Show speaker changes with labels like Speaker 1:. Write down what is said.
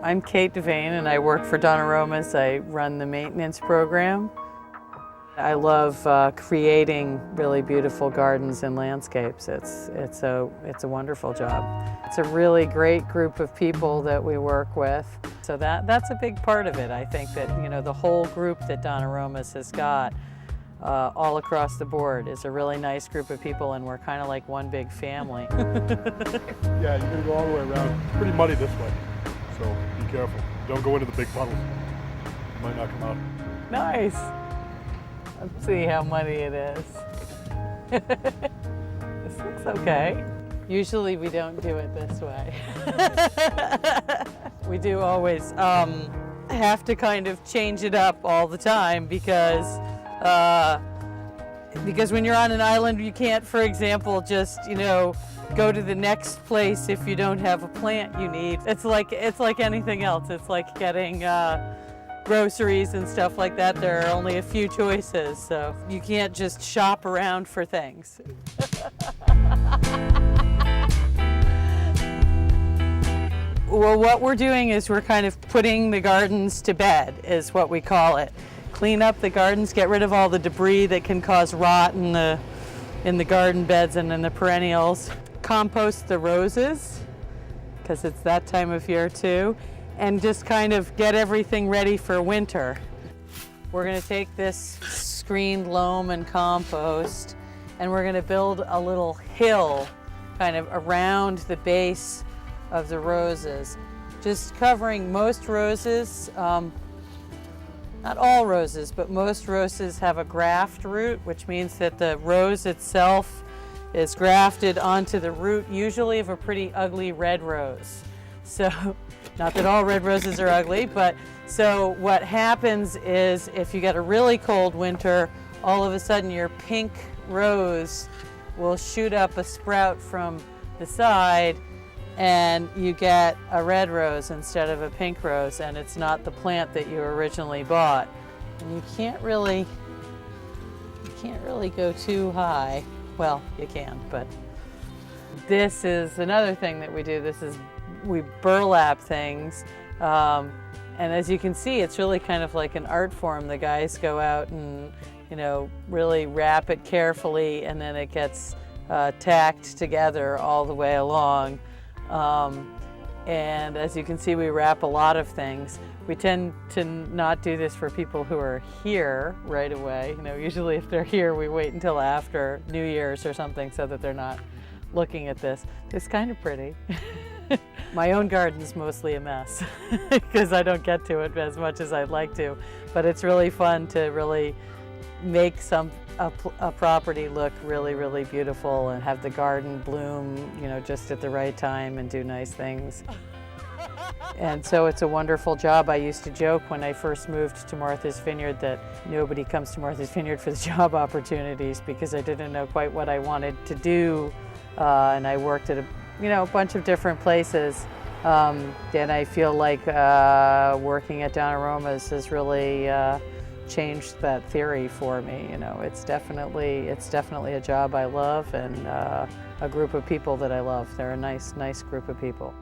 Speaker 1: I'm Kate Devane and I work for Don Aromas. I run the maintenance program. I love creating really beautiful gardens and landscapes. It's a wonderful job. It's a really great group of people that we work with. So that's a big part of it. I think that, you know, the whole group that Don Aromas has got all across the board is a really nice group of people, and we're kind of like one big family.
Speaker 2: Yeah, you're gonna go all the way around. It's pretty muddy this way, so be careful. Don't go into the big puddles. You might not come out.
Speaker 1: Nice. Let's see how muddy it is. This looks okay. Usually we don't do it this way. We do always have to kind of change it up all the time because when you're on an island, you can't, for example, just, you know, go to the next place if you don't have a plant you need. It's like anything else. It's like getting groceries and stuff like that. There are only a few choices, so you can't just shop around for things. Well, what we're doing is we're kind of putting the gardens to bed, is what we call it. Clean up the gardens, get rid of all the debris that can cause rot in the garden beds and in the perennials. Compost the roses, because it's that time of year too, and just kind of get everything ready for winter. We're going to take this screened loam and compost, and we're going to build a little hill kind of around the base of the roses, just covering most roses. Not all roses, but most roses have a graft root, which means that the rose itself is grafted onto the root, usually of a pretty ugly red rose. So, not that all red roses are ugly, but so what happens is if you get a really cold winter, all of a sudden your pink rose will shoot up a sprout from the side, and you get a red rose instead of a pink rose, and it's not the plant that you originally bought. And you can't really go too high. Well, you can, but this is another thing that we do. We burlap things, and as you can see, it's really kind of like an art form. The guys go out and, you know, really wrap it carefully, and then it gets tacked together all the way along. And as you can see, we wrap a lot of things. We tend to not do this for people who are here right away. You know, usually if they're here, we wait until after New Year's or something so that they're not looking at this. It's kind of pretty. My own garden's mostly a mess because I don't get to it as much as I'd like to, but it's really fun to really make a property look really, really beautiful and have the garden bloom, you know, just at the right time and do nice things. And so it's a wonderful job. I used to joke when I first moved to Martha's Vineyard that nobody comes to Martha's Vineyard for the job opportunities, because I didn't know quite what I wanted to do, and I worked at a bunch of different places. And I feel like working at Don Aromas has really changed that theory for me. You know, it's definitely a job I love, and a group of people that I love. They're a nice group of people.